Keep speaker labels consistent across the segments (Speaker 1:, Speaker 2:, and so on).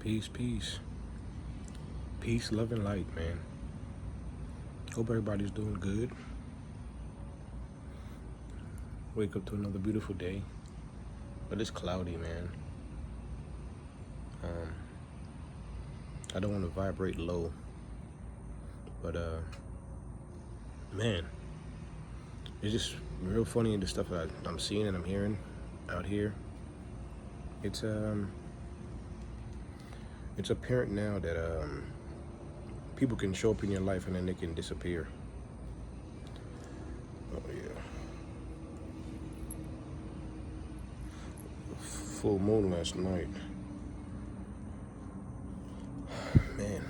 Speaker 1: Peace, peace. Peace, love, and light, man. Hope everybody's doing good. Wake up to another beautiful day. But it's cloudy, man. I don't want to vibrate low. But, man. It's just real funny, the stuff that I'm seeing and I'm hearing out here. It's apparent now that people can show up in your life and then they can disappear. Oh yeah. Full moon last night. Man.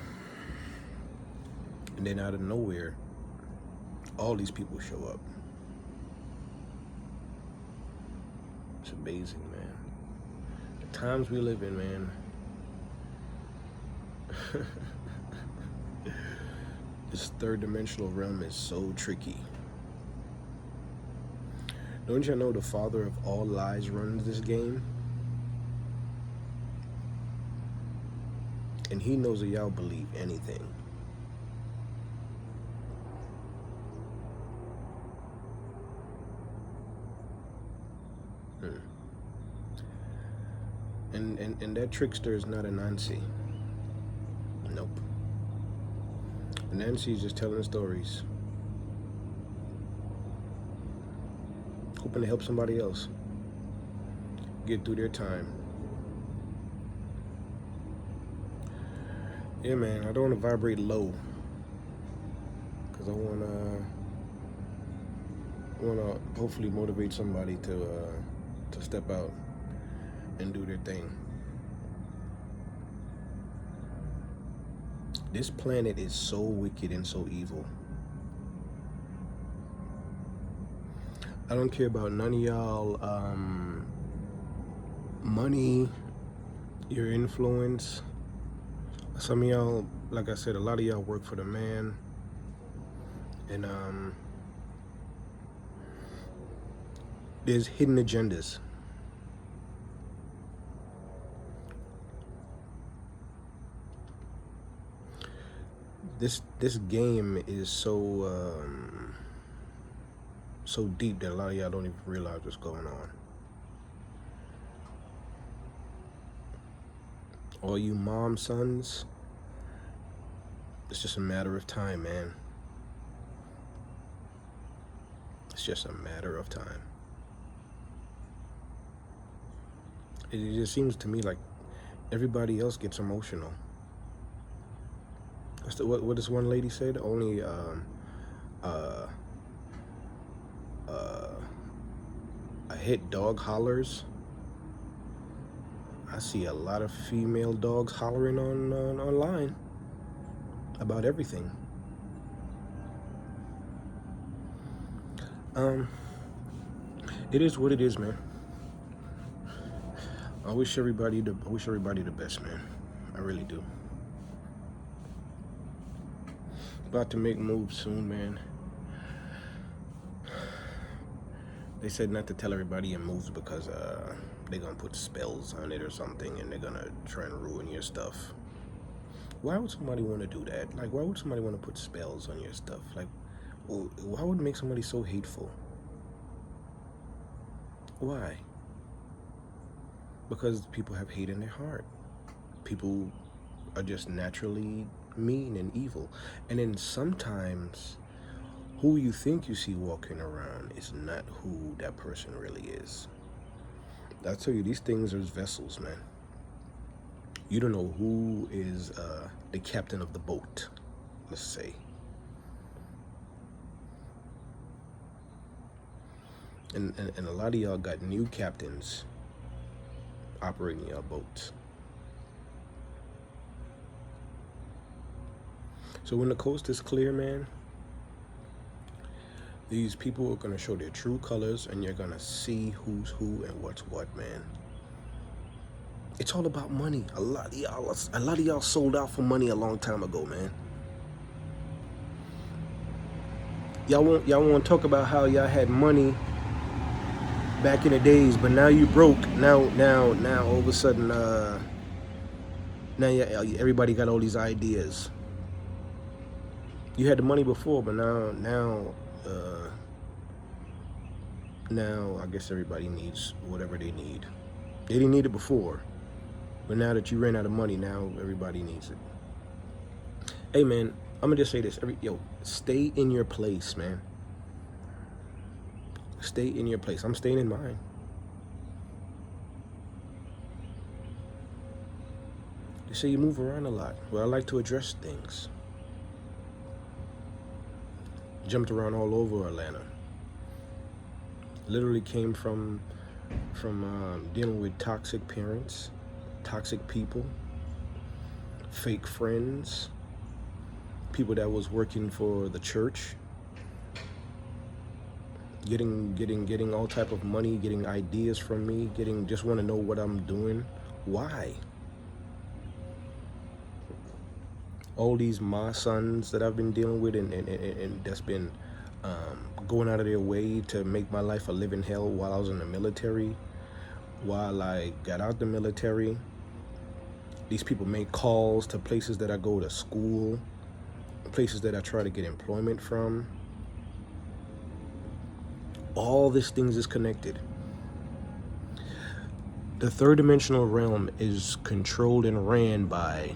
Speaker 1: And then out of nowhere, all these people show up. It's amazing, man. The times we live in, man. This third dimensional realm is so tricky. Don't you know the father of all lies runs this game? And he knows that y'all believe anything. And that trickster is not a Nancy. Nope. Nancy's just telling stories, hoping to help somebody else get through their time. Yeah, man, I don't want to vibrate low because I want to hopefully motivate somebody to step out and do their thing. This planet is so wicked and so evil. I don't care about none of y'all money, your influence. Some of y'all, like I said, a lot of y'all work for the man. And there's hidden agendas. This game is so deep that a lot of y'all don't even realize what's going on. All you mom sons, it's just a matter of time, man. It's just a matter of time. It just seems to me like everybody else gets emotional. What does one lady said? Only a hit dog hollers. I see a lot of female dogs hollering online about everything. It is what it is, man. I wish everybody the best, man. I really do. About to make moves soon, man. They said not to tell everybody in moves because they're gonna put spells on it or something, and they're gonna try and ruin your stuff. Why would somebody want to do that? Like, why would somebody want to put spells on your stuff? Like, why would it make somebody so hateful? Why? Because people have hate in their heart. People are just naturally mean and evil. And then sometimes who you think you see walking around is not who that person really is. I tell you, these things are vessels, man. You don't know who is the captain of the boat, let's say. And a lot of y'all got new captains operating your boats. So when the coast is clear, man, these people are gonna show their true colors, and you're gonna see who's who and what's what, man. It's all about money. A lot of y'all sold out for money a long time ago, man. Y'all won't talk about how y'all had money back in the days, but now you broke. Now all of a sudden, Now, yeah, everybody got all these ideas. You had the money before, but uh, now I guess everybody needs whatever they need. They didn't need it before, but now that you ran out of money, now everybody needs it. Hey, man, I'm gonna just say this: stay in your place, man. Stay in your place. I'm staying in mine. They say you move around a lot. Well, I like to address things. Jumped around all over Atlanta. Literally came from dealing with toxic parents, toxic people, fake friends, people that was working for the church, getting all type of money, getting ideas from me, just want to know what I'm doing. Why? All these my sons that I've been dealing with and that's been going out of their way to make my life a living hell while I was in the military, while I got out the military. These people make calls to places that I go to school, places that I try to get employment from. All these things is connected. The third dimensional realm is controlled and ran by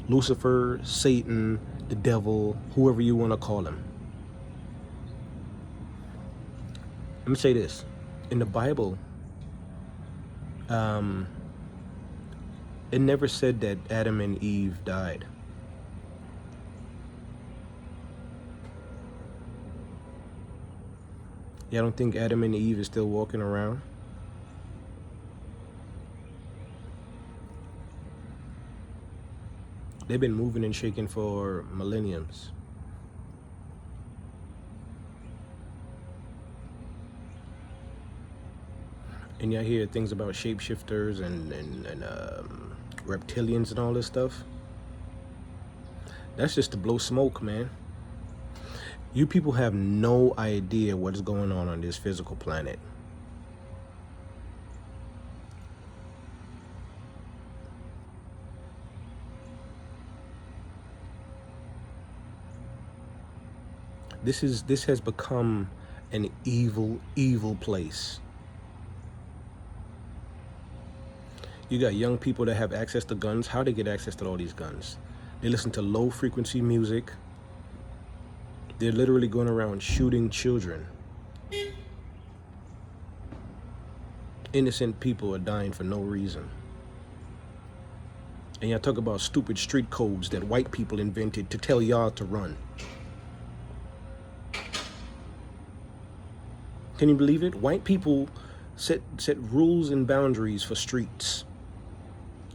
Speaker 1: Lucifer, Satan, the devil, whoever you want to call him. Let me say this. In the Bible, it never said that Adam and Eve died. Y'all don't think Adam and Eve is still walking around? They've been moving and shaking for millenniums. And y'all hear things about shapeshifters and reptilians and all this stuff. That's just to blow smoke, man. You people have no idea what's going on this physical planet. This has become an evil place. You got young people that have access to guns. How they get access to all these guns? They listen to low frequency music. They're literally going around shooting children. Innocent people are dying for no reason. And y'all talk about stupid street codes that white people invented to tell y'all to run. Can you believe it? White people set rules and boundaries for streets.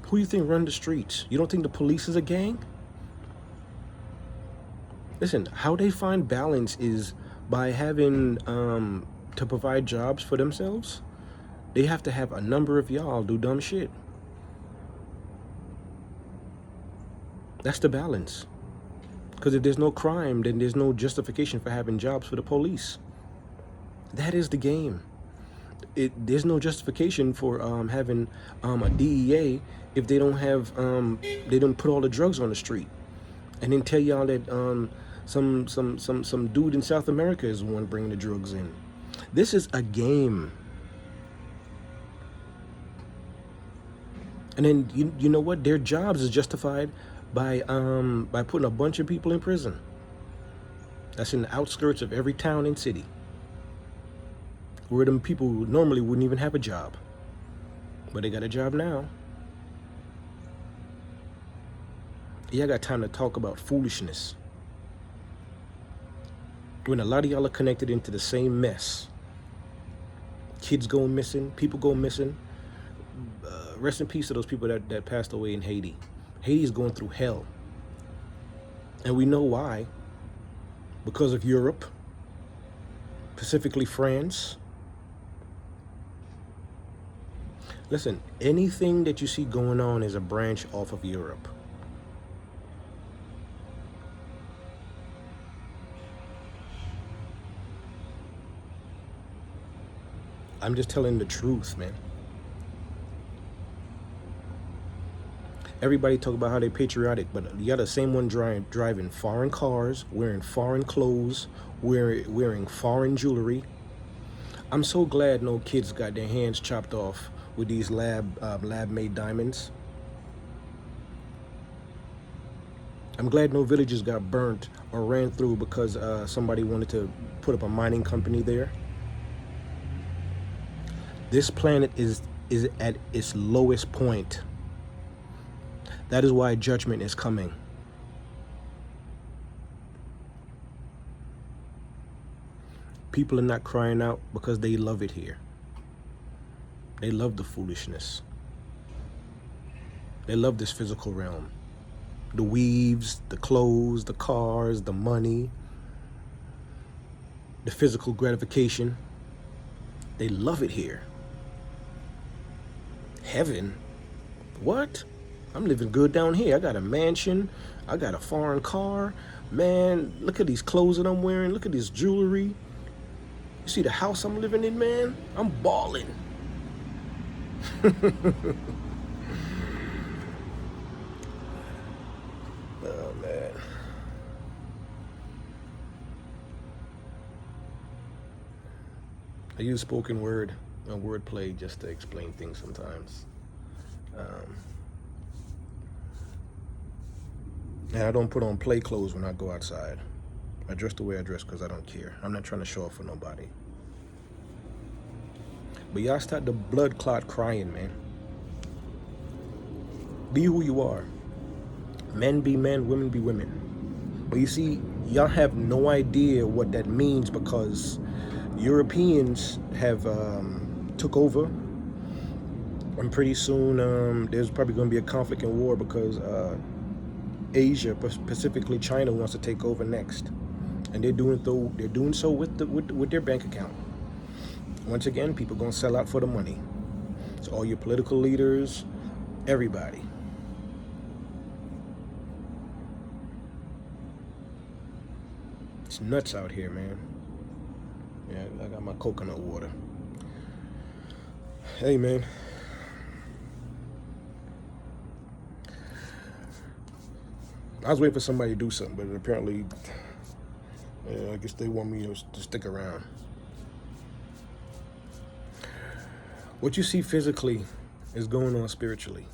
Speaker 1: Who do you think run the streets? You don't think the police is a gang? Listen, how they find balance is by having to provide jobs for themselves. They have to have a number of y'all do dumb shit. That's the balance. Because if there's no crime, then there's no justification for having jobs for the police. That is the game. There's no justification for having a DEA if they don't have they don't put all the drugs on the street, and then tell y'all that some dude in South America is the one bringing the drugs in. This is a game. And then you know what? Their jobs is justified by putting a bunch of people in prison. That's in the outskirts of every town and city, where them people normally wouldn't even have a job, but they got a job now. Y'all got time to talk about foolishness when a lot of y'all are connected into the same mess. Kids go missing, people go missing. Rest in peace to those people that passed away in Haiti. Haiti is going through hell, and we know why. Because of Europe, specifically France. Listen, anything that you see going on is a branch off of Europe. I'm just telling the truth, man. Everybody talk about how they're patriotic, but you got the same one driving foreign cars, wearing foreign clothes, wearing foreign jewelry. I'm so glad no kids got their hands chopped off with these lab-made diamonds. I'm glad no villages got burnt or ran through because somebody wanted to put up a mining company there. This planet is at its lowest point. That is why judgment is coming. People are not crying out because they love it here. They love the foolishness. They love this physical realm. The weaves, the clothes, the cars, the money, the physical gratification. They love it here. Heaven? What? I'm living good down here. I got a mansion. I got a foreign car. Man, look at these clothes that I'm wearing. Look at this jewelry. You see the house I'm living in, man? I'm balling. Oh, man. I use spoken word and wordplay just to explain things sometimes. And I don't put on play clothes when I go outside. I dress the way I dress because I don't care. I'm not trying to show off for nobody. But y'all start the blood clot crying, man. Be who you are. Men be men, women be women. But you see, y'all have no idea what that means because Europeans have took over. And pretty soon there's probably going to be a conflict and war because Asia, specifically China, wants to take over next. And they're doing so with their bank account. Once again, people gonna sell out for the money. So all your political leaders, everybody. It's nuts out here, man. Yeah, I got my coconut water. Hey, man. I was waiting for somebody to do something, but apparently, I guess they want me to stick around. What you see physically is going on spiritually.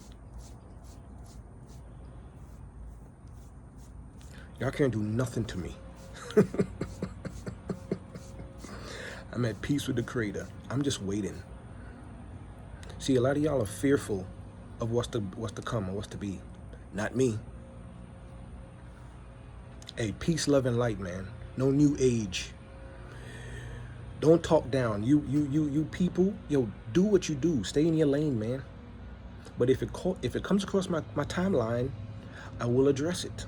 Speaker 1: Y'all can't do nothing to me. I'm at peace with the Creator. I'm just waiting. See, a lot of y'all are fearful of what's to come or what's to be. Not me. Hey, peace, love, and light, man. No new age. Don't talk down. You people, yo, do what you do. Stay in your lane, man. But if it comes across my timeline, I will address it.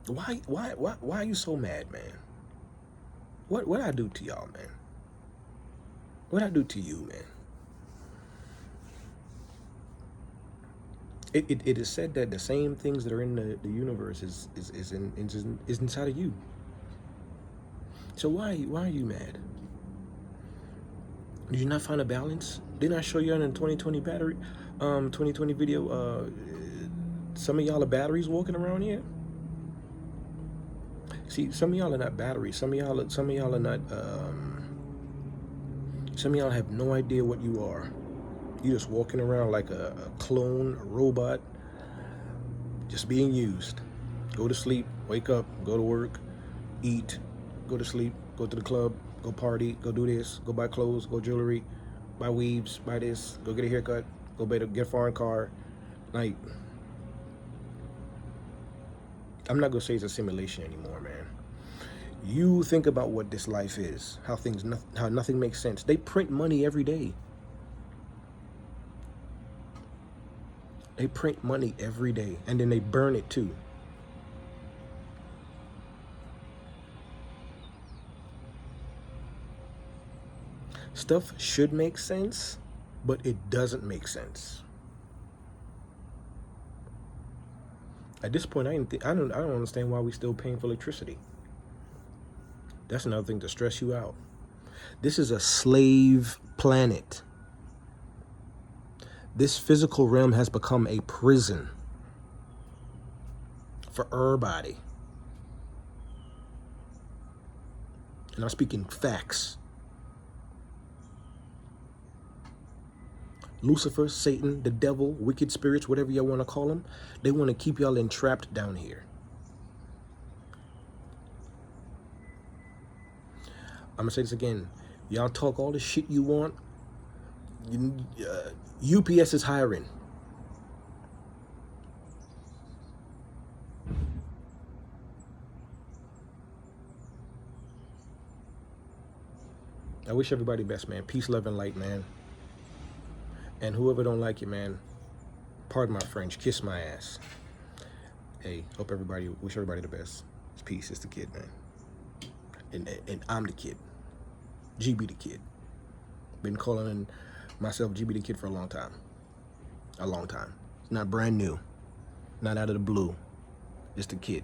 Speaker 1: Why are you so mad, man? What I do to y'all, man? What I do to you, man? It is said that the same things that are in the universe is inside of you. So why are you mad? Did you not find a balance? Didn't I show you in the 2020 battery, 2020 video? Some of y'all are batteries walking around here. See, some of y'all are not batteries. Some of y'all are not. Some of y'all have no idea what you are. You're just walking around like a clone, a robot, just being used. Go to sleep, wake up, go to work, eat, go to sleep, go to the club, go party, go do this, go buy clothes, go jewelry, buy weaves, buy this, go get a haircut, go get a foreign car. Like, I'm not gonna say it's a simulation anymore, man. You think about what this life is, how nothing makes sense. They print money every day. They print money every day, and then they burn it too. Stuff should make sense, but it doesn't make sense. At this point, I don't understand why we still paying for electricity. That's another thing to stress you out. This is a slave planet. This physical realm has become a prison for everybody. And I'm speaking facts. Lucifer, Satan, the devil, wicked spirits, whatever y'all want to call them, they want to keep y'all entrapped down here. I'm going to say this again. Y'all talk all the shit you want. UPS is hiring. I wish everybody best, man. Peace, love, and light, man. And whoever don't like you, man, pardon my French, kiss my ass. Hey, wish everybody the best. It's peace. It's the kid, man. And I'm the kid. GB the kid. Been calling myself GB the kid for a long time. A long time. It's not brand new. Not out of the blue. It's the kid.